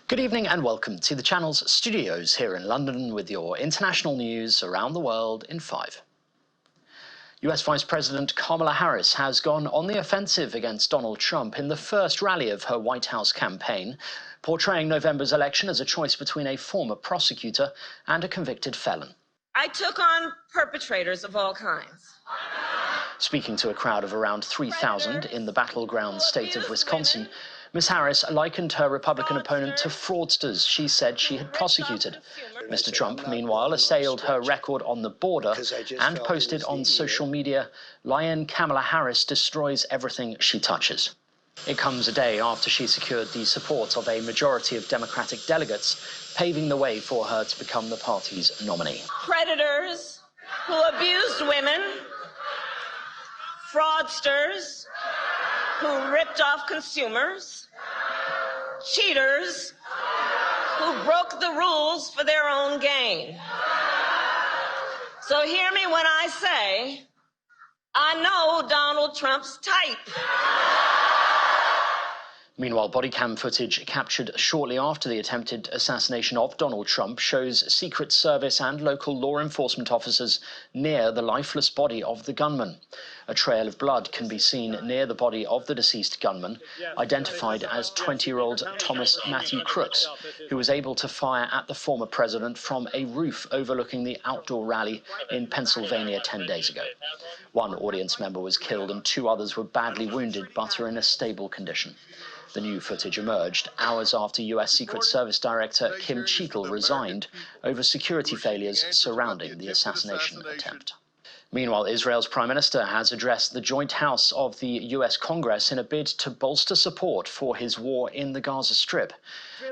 Good evening and welcome to the channel's studios here in London with your international news around the world in 5. US Vice President Kamala Harris has gone on the offensive against Donald Trump in the first rally of her White House campaign, portraying November's election as a choice between a former prosecutor and a convicted felon. I took on perpetrators of all kinds. Speaking to a crowd of around 3,000 in the battleground state of Wisconsin, Ms. Harris likened her Republican opponent to fraudsters she said she had prosecuted. Mr. Trump, meanwhile, assailed her record on the border and posted on social media, "Lion Kamala Harris destroys everything she touches." It comes a day after she secured the support of a majority of Democratic delegates, paving the way for her to become the party's nominee. Predators who abused women, fraudsters who ripped off consumers, cheaters who broke the rules for their own gain. So hear me when I say, I know Donald Trump's type. Meanwhile, body cam footage captured shortly after the attempted assassination of Donald Trump shows Secret Service and local law enforcement officers near the lifeless body of the gunman. A trail of blood can be seen near the body of the deceased gunman, identified as 20-year-old Thomas Matthew Crooks, who was able to fire at the former president from a roof overlooking the outdoor rally in Pennsylvania 10 days ago. One audience member was killed and 2 others were badly wounded but are in a stable condition. The new footage emerged hours after US Secret Service Director Kim Cheetle resigned over security failures surrounding the assassination attempt. Meanwhile, Israel's Prime Minister has addressed the joint house of the US Congress in a bid to bolster support for his war in the Gaza Strip.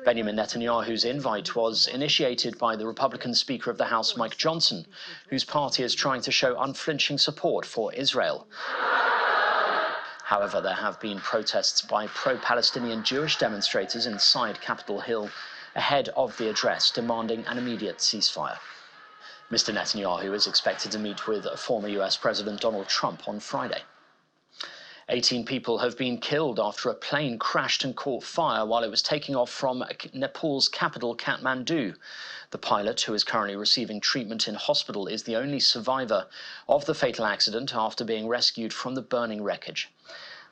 Benjamin Netanyahu's invite was initiated by the Republican Speaker of the House, Mike Johnson, whose party is trying to show unflinching support for Israel. However, there have been protests by pro-Palestinian Jewish demonstrators inside Capitol Hill ahead of the address, demanding an immediate ceasefire. Mr. Netanyahu is expected to meet with former US President Donald Trump on Friday. 18 people have been killed after a plane crashed and caught fire while it was taking off from Nepal's capital, Kathmandu. The pilot, who is currently receiving treatment in hospital, is the only survivor of the fatal accident after being rescued from the burning wreckage.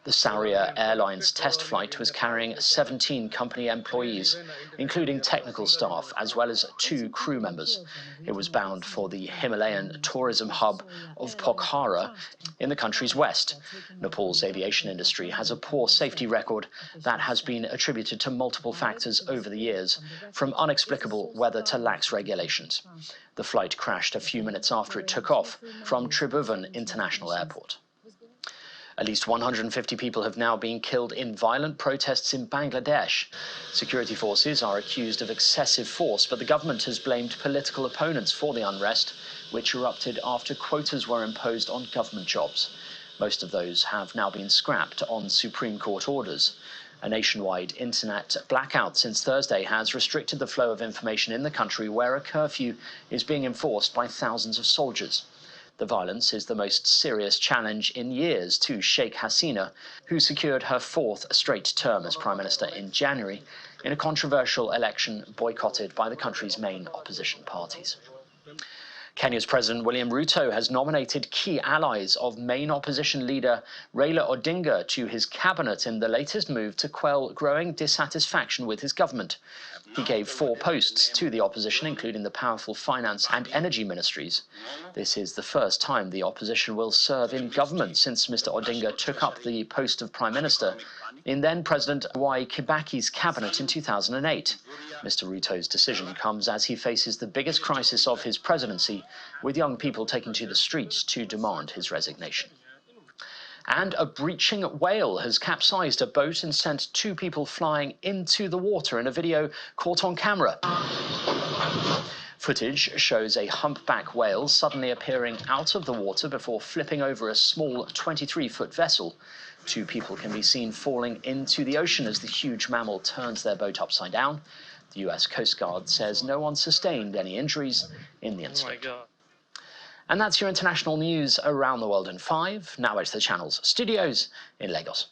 The Sauria Airlines test flight was carrying 17 company employees, including technical staff, as well as 2 crew members. It was bound for the Himalayan tourism hub of Pokhara in the country's west. Nepal's aviation industry has a poor safety record that has been attributed to multiple factors over the years, from inexplicable weather to lax regulations. The flight crashed a few minutes after it took off from Tribhuvan International Airport. At least 150 people have now been killed in violent protests in Bangladesh. Security forces are accused of excessive force, but the government has blamed political opponents for the unrest, which erupted after quotas were imposed on government jobs. Most of those have now been scrapped on Supreme Court orders. A nationwide internet blackout since Thursday has restricted the flow of information in the country, where a curfew is being enforced by thousands of soldiers. The violence is the most serious challenge in years to Sheikh Hasina, who secured her 4th straight term as Prime Minister in January in a controversial election boycotted by the country's main opposition parties. Kenya's President William Ruto has nominated key allies of main opposition leader Raila Odinga to his cabinet in the latest move to quell growing dissatisfaction with his government. He gave 4 posts to the opposition, including the powerful finance and energy ministries. This is the first time the opposition will serve in government since Mr. Odinga took up the post of Prime Minister in then-President Mwai Kibaki's cabinet in 2008. Mr. Ruto's decision comes as he faces the biggest crisis of his presidency, with young people taking to the streets to demand his resignation. And a breaching whale has capsized a boat and sent 2 people flying into the water in a video caught on camera. Footage shows a humpback whale suddenly appearing out of the water before flipping over a small 23-foot vessel. 2 people can be seen falling into the ocean as the huge mammal turns their boat upside down. The US Coast Guard says no one sustained any injuries in the incident. And that's your international news around the world in 5. Now it's the channel's studios in Lagos.